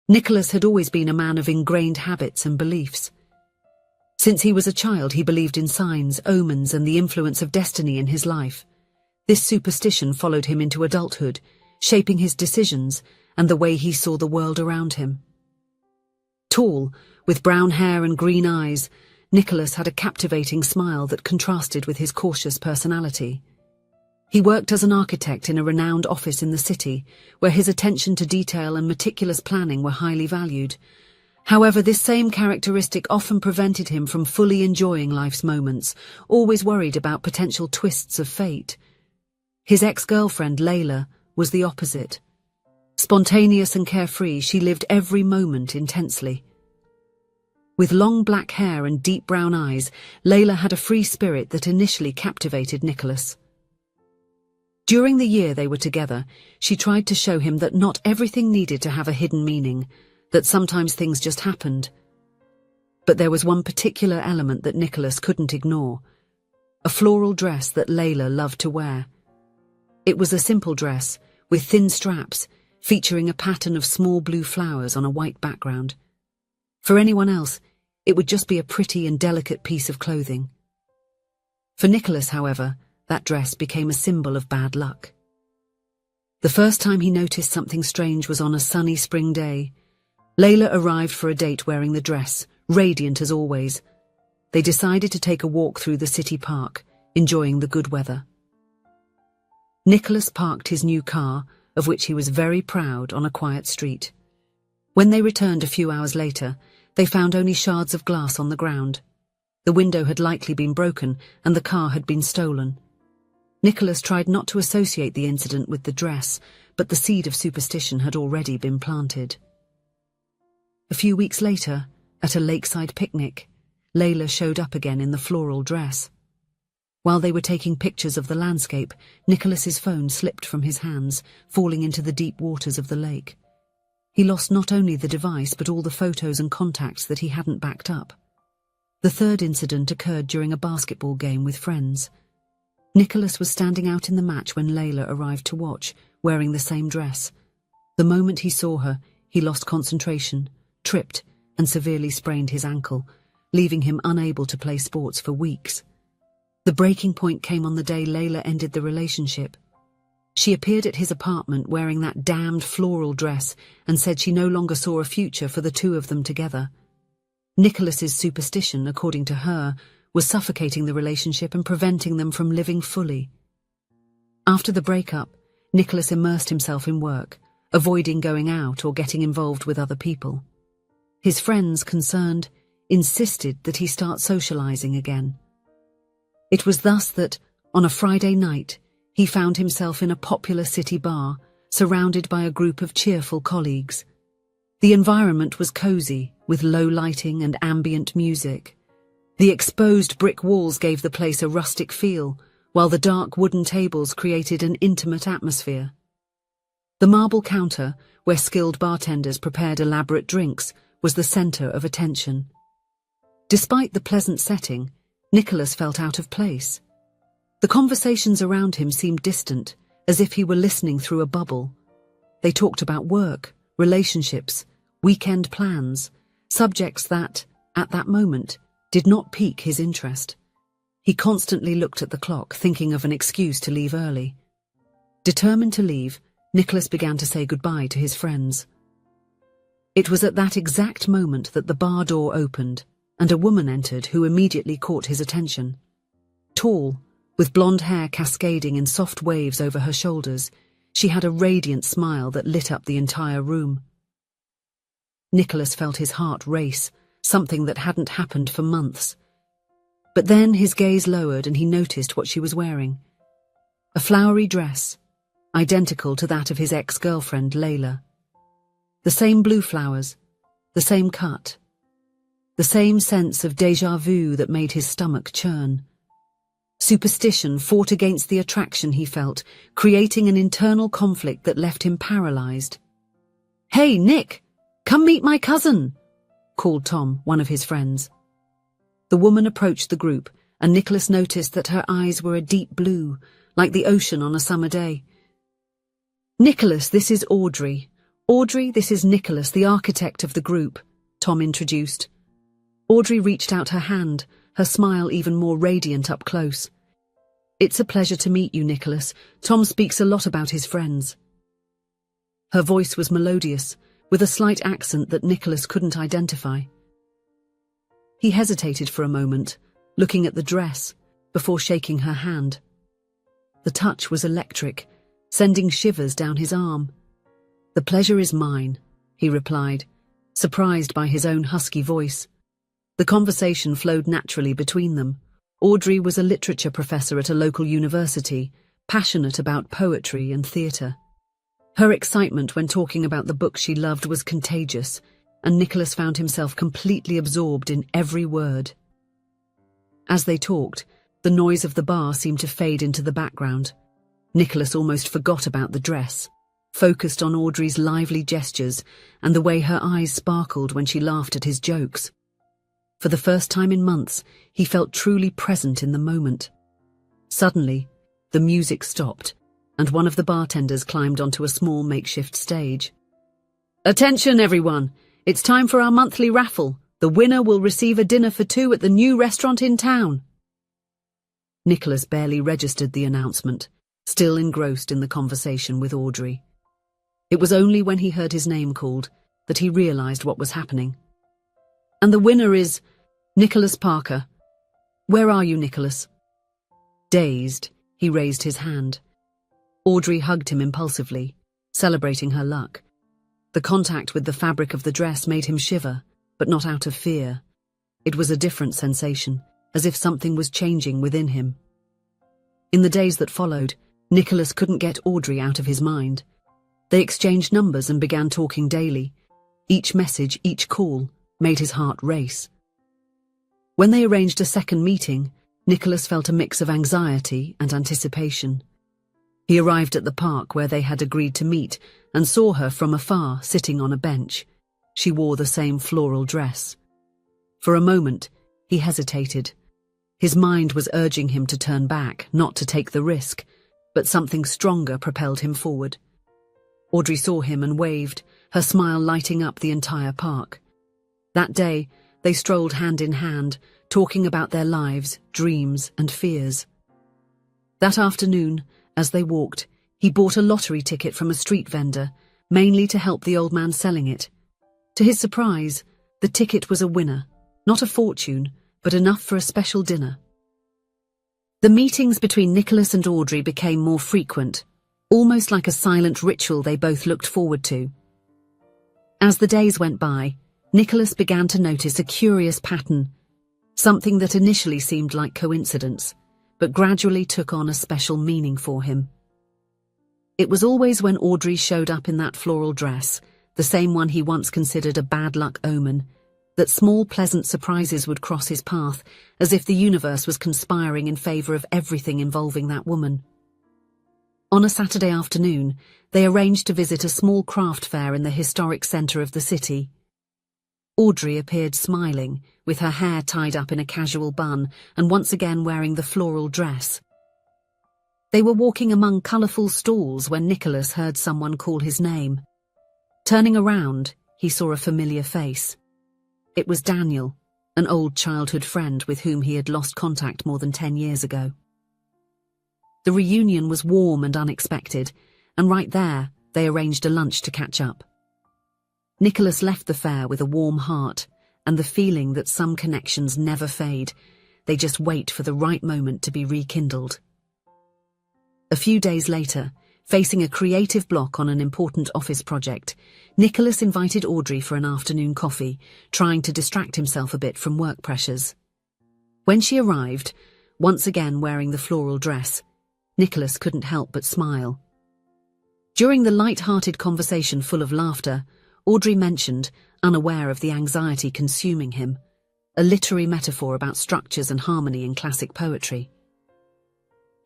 Nicholas had always been a man of ingrained habits and beliefs. Since he was a child, he believed in signs, omens, and the influence of destiny in his life. This superstition followed him into adulthood, shaping his decisions and the way he saw the world around him. Tall, with brown hair and green eyes, Nicholas had a captivating smile that contrasted with his cautious personality. He worked as an architect in a renowned office in the city, where his attention to detail and meticulous planning were highly valued. However, this same characteristic often prevented him from fully enjoying life's moments, always worried about potential twists of fate. His ex-girlfriend, Layla, was the opposite. Spontaneous and carefree, she lived every moment intensely. With long black hair and deep brown eyes, Layla had a free spirit that initially captivated Nicholas. During the year they were together, she tried to show him that not everything needed to have a hidden meaning, that sometimes things just happened. But there was one particular element that Nicholas couldn't ignore: a floral dress that Layla loved to wear. It was a simple dress, with thin straps, featuring a pattern of small blue flowers on a white background. For anyone else, it would just be a pretty and delicate piece of clothing. For Nicholas, however, that dress became a symbol of bad luck. The first time he noticed something strange was on a sunny spring day. Layla arrived for a date wearing the dress, radiant as always. They decided to take a walk through the city park, enjoying the good weather. Nicholas parked his new car, of which he was very proud, on a quiet street. When they returned a few hours later, they found only shards of glass on the ground. The window had likely been broken, and the car had been stolen. Nicholas tried not to associate the incident with the dress, but the seed of superstition had already been planted. A few weeks later, at a lakeside picnic, Layla showed up again in the floral dress. While they were taking pictures of the landscape, Nicholas's phone slipped from his hands, falling into the deep waters of the lake. He lost not only the device but all the photos and contacts that he hadn't backed up. The third incident occurred during a basketball game with friends. Nicholas was standing out in the match when Layla arrived to watch, wearing the same dress. The moment he saw her, he lost concentration, tripped, and severely sprained his ankle, leaving him unable to play sports for weeks. The breaking point came on the day Layla ended the relationship. She appeared at his apartment wearing that damned floral dress and said she no longer saw a future for the two of them together. Nicholas's superstition, according to her, was suffocating the relationship and preventing them from living fully. After the breakup, Nicholas immersed himself in work, avoiding going out or getting involved with other people. His friends, concerned, insisted that he start socializing again. It was thus that, on a Friday night, he found himself in a popular city bar, surrounded by a group of cheerful colleagues. The environment was cozy, with low lighting and ambient music. The exposed brick walls gave the place a rustic feel, while the dark wooden tables created an intimate atmosphere. The marble counter, where skilled bartenders prepared elaborate drinks, was the center of attention. Despite the pleasant setting, Nicholas felt out of place. The conversations around him seemed distant, as if he were listening through a bubble. They talked about work, relationships, weekend plans, subjects that, at that moment, did not pique his interest. He constantly looked at the clock, thinking of an excuse to leave early. Determined to leave, Nicholas began to say goodbye to his friends. It was at that exact moment that the bar door opened, and a woman entered who immediately caught his attention. Tall, with blonde hair cascading in soft waves over her shoulders, she had a radiant smile that lit up the entire room. Nicholas felt his heart race, something that hadn't happened for months. But then his gaze lowered and he noticed what she was wearing. A flowery dress, identical to that of his ex-girlfriend Layla. The same blue flowers, the same cut, the same sense of déjà vu that made his stomach churn. Superstition fought against the attraction he felt, creating an internal conflict that left him paralyzed. "Hey, Nick, come meet my cousin," called Tom, one of his friends. The woman approached the group, and Nicholas noticed that her eyes were a deep blue, like the ocean on a summer day. "Nicholas, this is Audrey. "Audrey, this is Nicholas, the architect of the group," Tom introduced. Audrey reached out her hand, her smile even more radiant up close. "It's a pleasure to meet you, Nicholas. Tom speaks a lot about his friends." Her voice was melodious, with a slight accent that Nicholas couldn't identify. He hesitated for a moment, looking at the dress, before shaking her hand. The touch was electric, sending shivers down his arm. "The pleasure is mine," he replied, surprised by his own husky voice. The conversation flowed naturally between them. Audrey was a literature professor at a local university, passionate about poetry and theatre. Her excitement when talking about the book she loved was contagious, and Nicholas found himself completely absorbed in every word. As they talked, the noise of the bar seemed to fade into the background. Nicholas almost forgot about the dress, focused on Audrey's lively gestures and the way her eyes sparkled when she laughed at his jokes. For the first time in months, he felt truly present in the moment. Suddenly, the music stopped, and one of the bartenders climbed onto a small makeshift stage. "Attention, everyone! It's time for our monthly raffle. The winner will receive a dinner for two at the new restaurant in town." Nicholas barely registered the announcement, still engrossed in the conversation with Audrey. It was only when he heard his name called that he realized what was happening. "And the winner is Nicholas Parker. Where are you, Nicholas?" Dazed, he raised his hand. Audrey hugged him impulsively, celebrating her luck. The contact with the fabric of the dress made him shiver, but not out of fear. It was a different sensation, as if something was changing within him. In the days that followed, Nicholas couldn't get Audrey out of his mind. They exchanged numbers and began talking daily. Each message, each call, made his heart race. When they arranged a second meeting, Nicholas felt a mix of anxiety and anticipation. He arrived at the park where they had agreed to meet and saw her from afar sitting on a bench. She wore the same floral dress. For a moment, he hesitated. His mind was urging him to turn back, not to take the risk, but something stronger propelled him forward. Audrey saw him and waved, her smile lighting up the entire park. That day, they strolled hand in hand, talking about their lives, dreams, and fears. That afternoon, as they walked, he bought a lottery ticket from a street vendor, mainly to help the old man selling it. To his surprise, the ticket was a winner, not a fortune, but enough for a special dinner. The meetings between Nicholas and Audrey became more frequent, almost like a silent ritual they both looked forward to. As the days went by, Nicholas began to notice a curious pattern, something that initially seemed like coincidence, but gradually took on a special meaning for him. It was always when Audrey showed up in that floral dress, the same one he once considered a bad luck omen, that small pleasant surprises would cross his path, as if the universe was conspiring in favor of everything involving that woman. On a Saturday afternoon, they arranged to visit a small craft fair in the historic center of the city. Audrey appeared smiling, with her hair tied up in a casual bun and once again wearing the floral dress. They were walking among colorful stalls when Nicholas heard someone call his name. Turning around, he saw a familiar face. It was Daniel, an old childhood friend with whom he had lost contact more than 10 years ago. The reunion was warm and unexpected, and right there, they arranged a lunch to catch up. Nicholas left the fair with a warm heart and the feeling that some connections never fade. They just wait for the right moment to be rekindled. A few days later, facing a creative block on an important office project, Nicholas invited Audrey for an afternoon coffee, trying to distract himself a bit from work pressures. When she arrived, once again wearing the floral dress, Nicholas couldn't help but smile. During the light-hearted conversation full of laughter, Audrey mentioned, unaware of the anxiety consuming him, a literary metaphor about structures and harmony in classic poetry.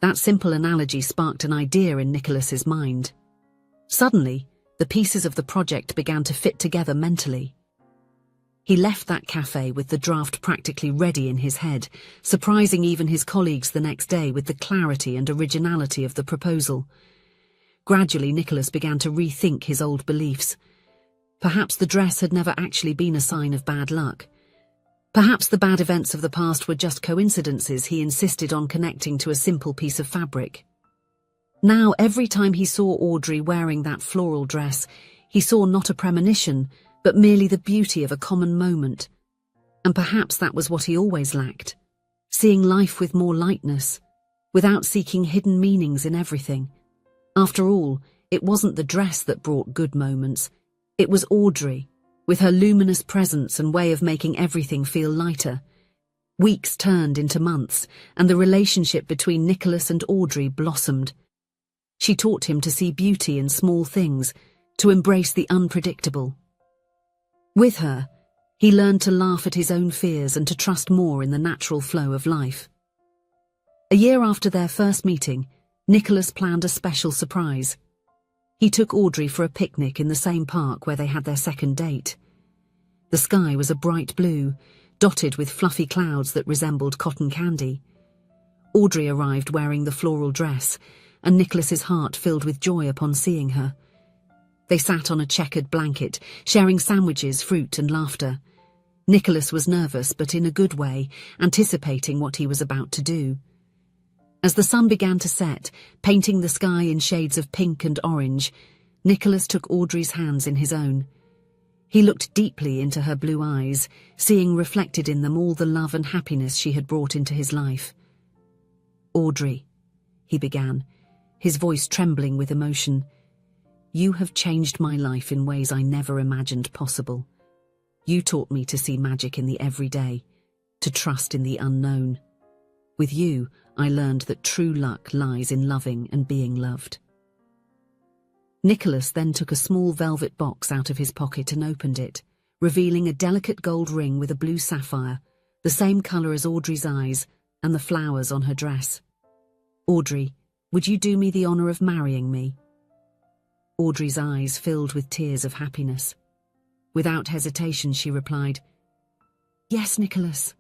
That simple analogy sparked an idea in Nicholas's mind. Suddenly, the pieces of the project began to fit together mentally. He left that cafe with the draft practically ready in his head, surprising even his colleagues the next day with the clarity and originality of the proposal. Gradually, Nicholas began to rethink his old beliefs, Perhaps the dress had never actually been a sign of bad luck. Perhaps the bad events of the past were just coincidences he insisted on connecting to a simple piece of fabric. Now, every time he saw Audrey wearing that floral dress, he saw not a premonition, but merely the beauty of a common moment. And perhaps that was what he always lacked, seeing life with more lightness, without seeking hidden meanings in everything. After all, it wasn't the dress that brought good moments. It was Audrey, with her luminous presence and way of making everything feel lighter. Weeks turned into months, and the relationship between Nicholas and Audrey blossomed. She taught him to see beauty in small things, to embrace the unpredictable. With her, he learned to laugh at his own fears and to trust more in the natural flow of life. A year after their first meeting, Nicholas planned a special surprise. He took Audrey for a picnic in the same park where they had their second date. The sky was a bright blue, dotted with fluffy clouds that resembled cotton candy. Audrey arrived wearing the floral dress, and Nicholas's heart filled with joy upon seeing her. They sat on a checkered blanket, sharing sandwiches, fruit and laughter. Nicholas was nervous, but in a good way, anticipating what he was about to do. As the sun began to set, painting the sky in shades of pink and orange, Nicholas took Audrey's hands in his own. He looked deeply into her blue eyes, seeing reflected in them all the love and happiness she had brought into his life. "Audrey," he began, his voice trembling with emotion, "you have changed my life in ways I never imagined possible. You taught me to see magic in the everyday, to trust in the unknown. With you, I learned that true luck lies in loving and being loved." Nicholas then took a small velvet box out of his pocket and opened it, revealing a delicate gold ring with a blue sapphire, the same colour as Audrey's eyes, and the flowers on her dress. "Audrey, would you do me the honour of marrying me?" Audrey's eyes filled with tears of happiness. Without hesitation, she replied, "Yes, Nicholas."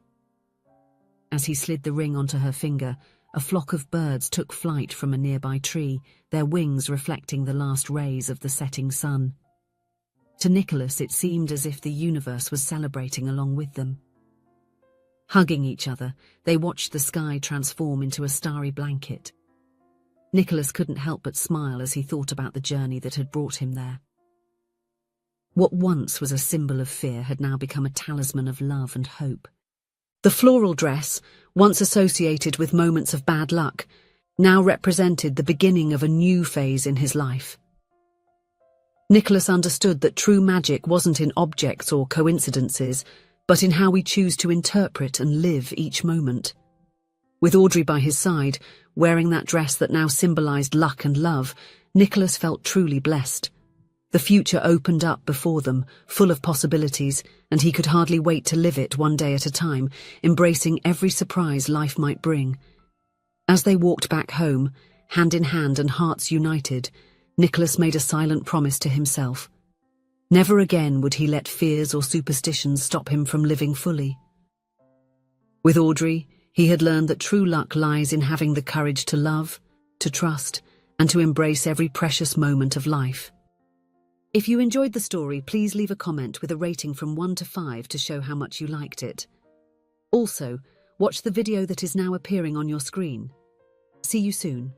As he slid the ring onto her finger, a flock of birds took flight from a nearby tree, their wings reflecting the last rays of the setting sun. To Nicholas, it seemed as if the universe was celebrating along with them. Hugging each other, they watched the sky transform into a starry blanket. Nicholas couldn't help but smile as he thought about the journey that had brought him there. What once was a symbol of fear had now become a talisman of love and hope. The floral dress, once associated with moments of bad luck, now represented the beginning of a new phase in his life. Nicholas understood that true magic wasn't in objects or coincidences, but in how we choose to interpret and live each moment. With Audrey by his side, wearing that dress that now symbolized luck and love, Nicholas felt truly blessed. The future opened up before them, full of possibilities, and he could hardly wait to live it one day at a time, embracing every surprise life might bring. As they walked back home, hand in hand and hearts united, Nicholas made a silent promise to himself. Never again would he let fears or superstitions stop him from living fully. With Audrey, he had learned that true luck lies in having the courage to love, to trust, and to embrace every precious moment of life. If you enjoyed the story, please leave a comment with a rating from 1 to 5 to show how much you liked it. Also, watch the video that is now appearing on your screen. See you soon.